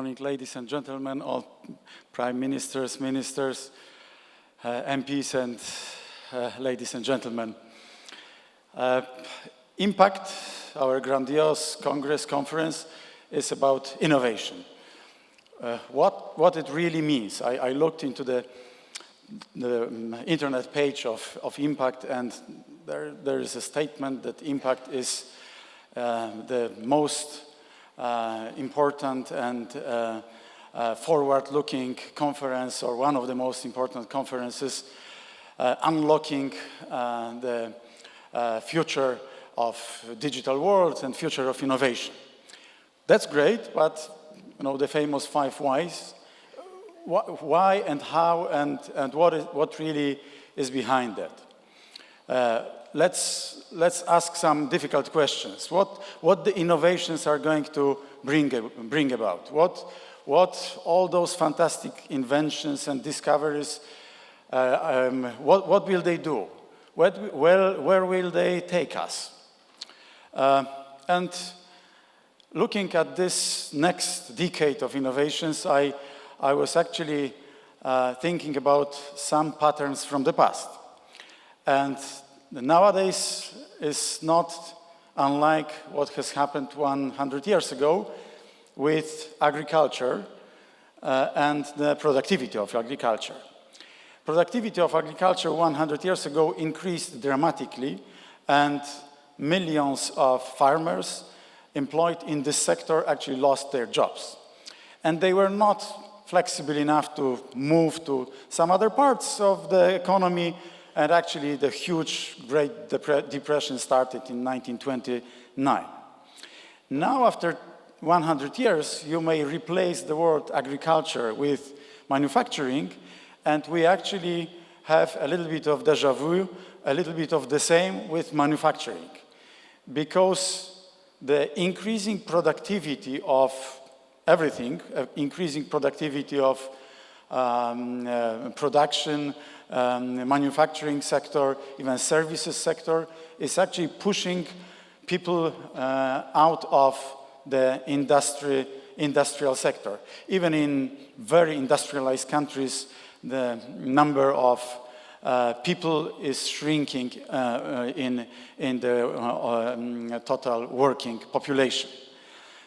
morning, ladies and gentlemen, all prime ministers, ministers, MPs, and ladies and gentlemen. Impact, our grandiose conference, is about innovation. What it really means. I looked into the internet page of Impact, and there is a statement that Impact is the most important and forward-looking conference, or one of the most important conferences, unlocking the future of digital world and future of innovation. That's great, but the famous 5 whys. Why and how and what really is behind that? Let's ask some difficult questions. What the innovations are going to bring about? What all those fantastic inventions and discoveries, what will they do? Where will they take us? And looking at this next decade of innovations, I was actually thinking about some patterns from the past. And nowadays is not unlike what has happened 100 years ago with agriculture and the productivity of agriculture. Productivity of agriculture 100 years ago increased dramatically, and millions of farmers employed in this sector actually lost their jobs. And they were not flexible enough to move to some other parts of the economy, and actually the huge Great Depression started in 1929. Now, after 100 years, you may replace the word agriculture with manufacturing, and we actually have a little bit of déjà vu, a little bit of the same with manufacturing. Because the increasing productivity of everything, increasing productivity of production, manufacturing sector, even services sector, is actually pushing people out of the industrial sector. Even in very industrialized countries, the number of people is shrinking in the total working population.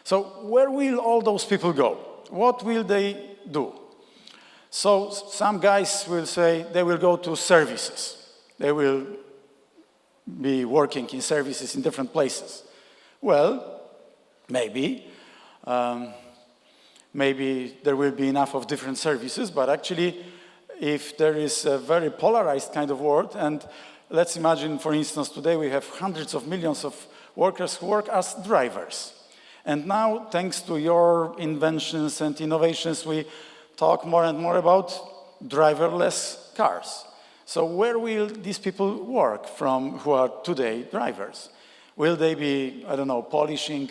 So where will all those people go? What will they do? So some guys will say they will go to services. They will be working in services in different places. Well, maybe there will be enough of different services, but actually, if there is a very polarized kind of world, and let's imagine, for instance, today we have hundreds of millions of workers who work as drivers. And now, thanks to your inventions and innovations, we talk more and more about driverless cars. So where will these people work from who are today drivers? Will they be, I don't know, polishing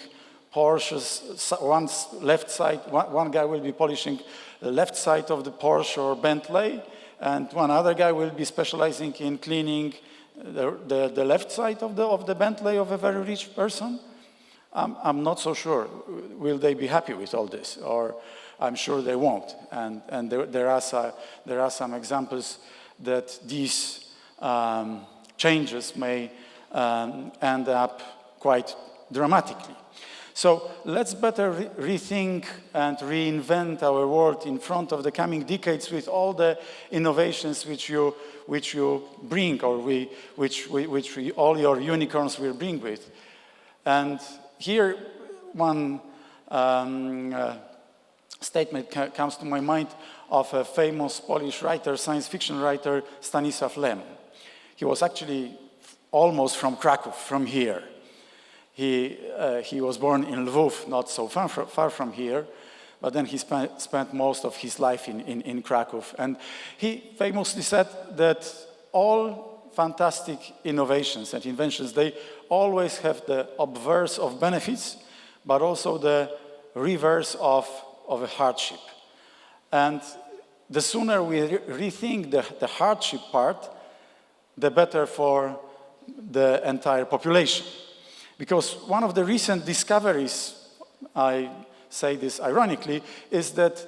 Porsches, one's left side, one guy will be polishing the left side of the Porsche or Bentley, and one other guy will be specializing in cleaning the left side of the Bentley of a very rich person? I'm not so sure. Will they be happy with all this? Or I'm sure they won't. And there are some examples that these changes may end up quite dramatically. So let's better rethink and reinvent our world in front of the coming decades with all the innovations which you bring, or all your unicorns will bring with. And here one statement comes to my mind of a famous Polish writer, science fiction writer, Stanisław Lem. He was actually almost from Krakow, from here. He was born in Lwów, not so far from here, but then he spent most of his life in Krakow. And he famously said that all fantastic innovations and inventions, they always have the obverse of benefits, but also the reverse of a hardship. And the sooner we rethink the hardship part, the better for the entire population. Because one of the recent discoveries I say this ironically, is that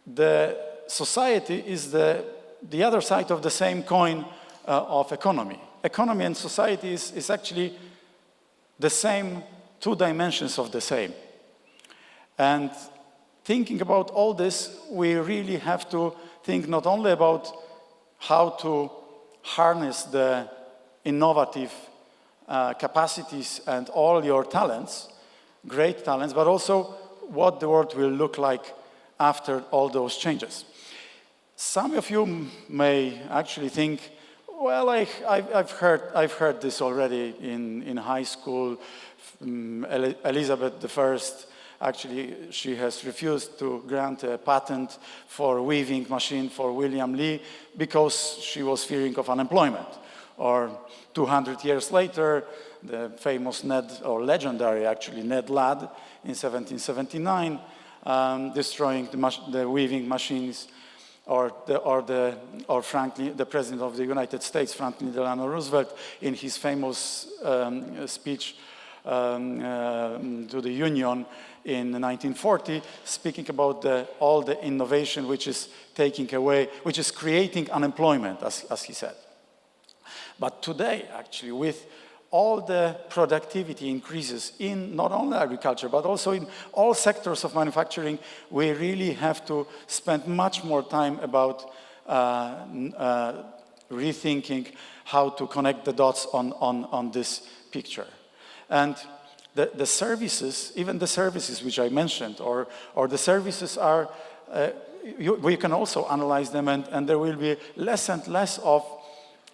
the society is the other side of the same coin of economy. Economy and society is actually the same, two dimensions of the same. And thinking about all this, we really have to think not only about how to harness the innovative capacities and all your talents, great talents, but also what the world will look like after all those changes. Some of you may actually think, well, I've heard this already in high school. Elizabeth I, actually, she has refused to grant a patent for weaving machine for William Lee because she was fearing of unemployment. Or 200 years later, the famous legendary actually, Ned Ladd in 1779, destroying the weaving machines, or Franklin, the President of the United States, Franklin Delano Roosevelt, in his famous speech to the Union in 1940, speaking about all the innovation which is taking away, which is creating unemployment, as he said. But today, actually, with all the productivity increases in not only agriculture, but also in all sectors of manufacturing, we really have to spend much more time about rethinking how to connect the dots on this picture. And the services, even the services which I mentioned, or the services are, we can also analyze them, and there will be less and less of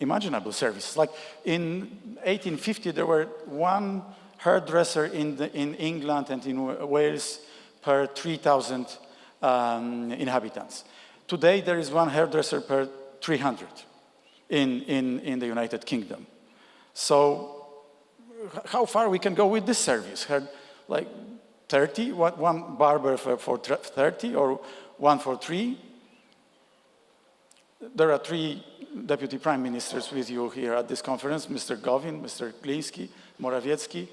imaginable services. Like in 1850, there were one hairdresser in England and in Wales per 3,000 inhabitants. Today, there is one hairdresser per 300 in the United Kingdom. So how far we can go with this service? Like 30, one barber for 30 or one for 3? There are 3 deputy prime ministers with you here at this conference, Mr. Gowin, Mr. Gliński, Morawiecki.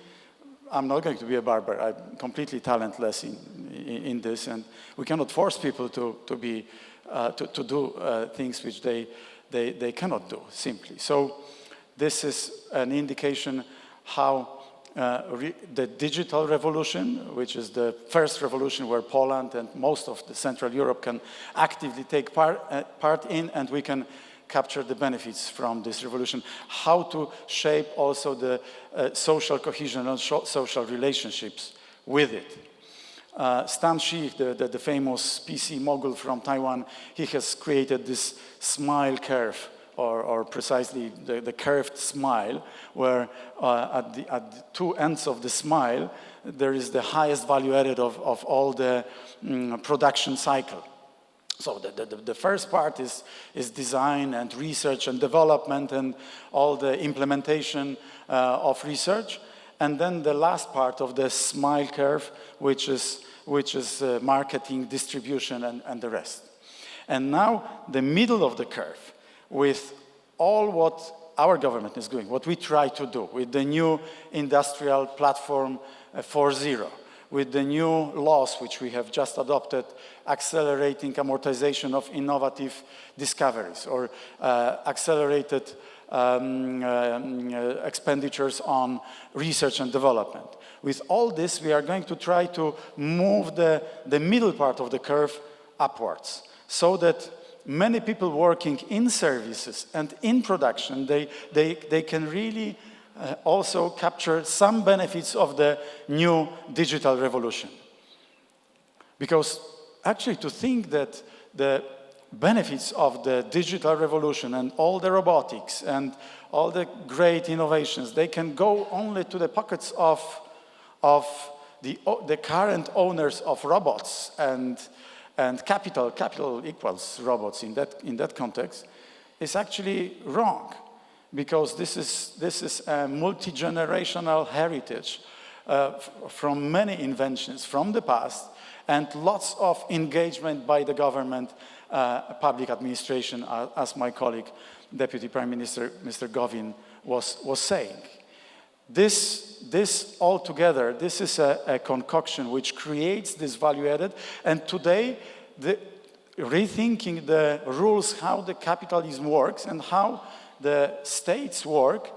I'm not going to be a barber. I'm completely talentless in this, and we cannot force people to do things which they cannot do, simply. So this is an indication how the digital revolution, which is the first revolution where Poland and most of the Central Europe can actively take part in, and we can capture the benefits from this revolution, how to shape also the social cohesion and social relationships with it. Stan Shi, the famous PC mogul from Taiwan, he has created this smile curve, or precisely the curved smile, where at the 2 ends of the smile, there is the highest value added of all the production cycle. So the first part is design and research and development and all the implementation of research. And then the last part of the smile curve, which is marketing, distribution, and the rest. And now the middle of the curve, with all what our government is doing, what we try to do with the new industrial platform 4.0, with the new laws which we have just adopted, accelerating amortization of innovative discoveries, or accelerated expenditures on research and development. With all this, we are going to try to move the middle part of the curve upwards, so that many people working in services and in production, they can really also capture some benefits of the new digital revolution. Because actually, to think that the benefits of the digital revolution and all the robotics and all the great innovations, they can go only to the pockets of the current owners of robots, and capital equals robots in that context, is actually wrong. Because this is a multi-generational heritage from many inventions from the past, and lots of engagement by the government, public administration, as my colleague, Deputy Prime Minister Mr. Gowin was saying. this all together, this is a concoction which creates this value added. And today, rethinking the rules, how the capitalism works and how the states work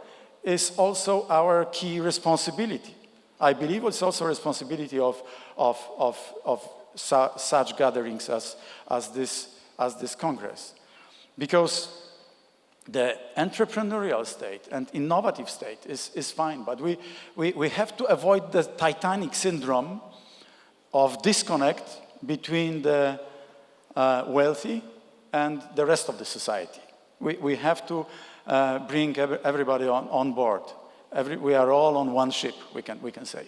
is also our key responsibility. I believe it's also a responsibility of such gatherings as this Congress. Because the entrepreneurial state and innovative state is fine, but we have to avoid the Titanic syndrome of disconnect between the wealthy and the rest of the society. We have to bring everybody on board. We are all on one ship, we can say.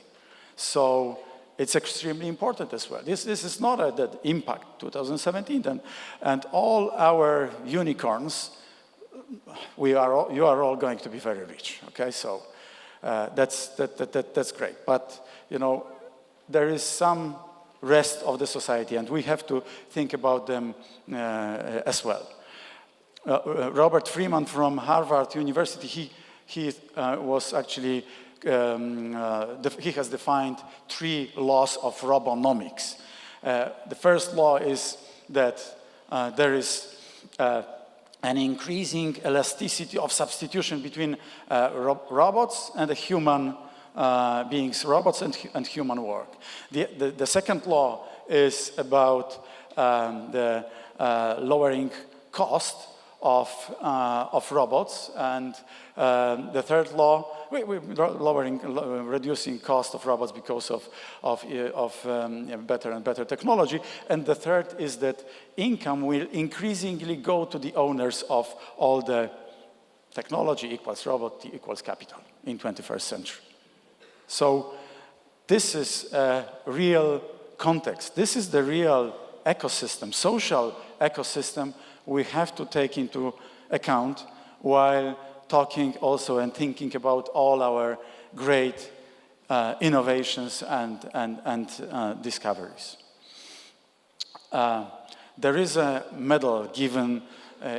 So it's extremely important as well. This is not the impact 2017 and all our unicorns. You are all going to be very rich. Okay, so that's great. But you know, there is some rest of the society, and we have to think about them as well. Robert Freeman from Harvard University, he was actually, he has defined 3 laws of robonomics. The first law is that there is an increasing elasticity of substitution between robots and the human beings, robots and human work. The second law is about the lowering cost of robots, and the third law, reducing cost of robots because of better and better technology, and the third is that income will increasingly go to the owners of all the technology equals robot equals capital in 21st century. So this is a real context. This is the real ecosystem, social ecosystem we have to take into account while talking also and thinking about all our great innovations and discoveries. There is a medal given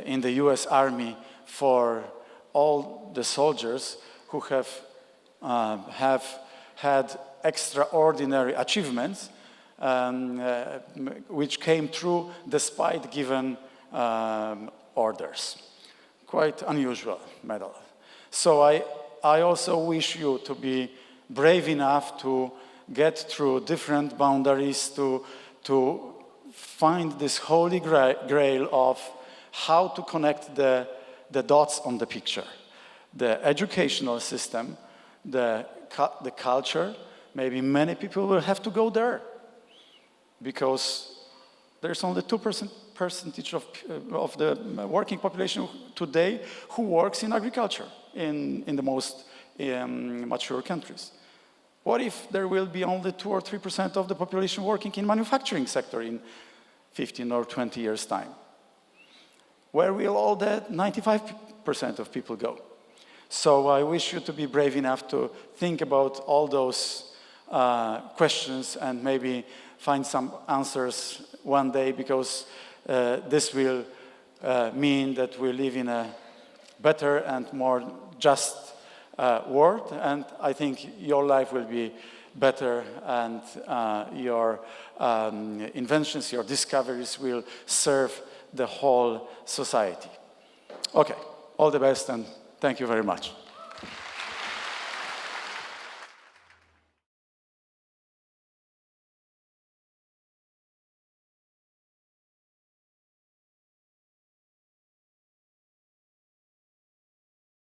in the US Army for all the soldiers who have had extraordinary achievements which came through despite given orders. Quite unusual medal. So I also wish you to be brave enough to get through different boundaries to find this holy grail of how to connect the dots on the picture. The educational system, the culture, maybe many people will have to go there because there's only 2% of the working population today who works in agriculture in the most mature countries. What if there will be only 2 or 3% of the population working in manufacturing sector in 15 or 20 years' time? Where will all that 95% of people go? So I wish you to be brave enough to think about all those questions and maybe find some answers one day, because this will mean that we live in a better and more just world, and I think your life will be better, and your inventions, your discoveries will serve the whole society. Okay, all the best, and thank you very much.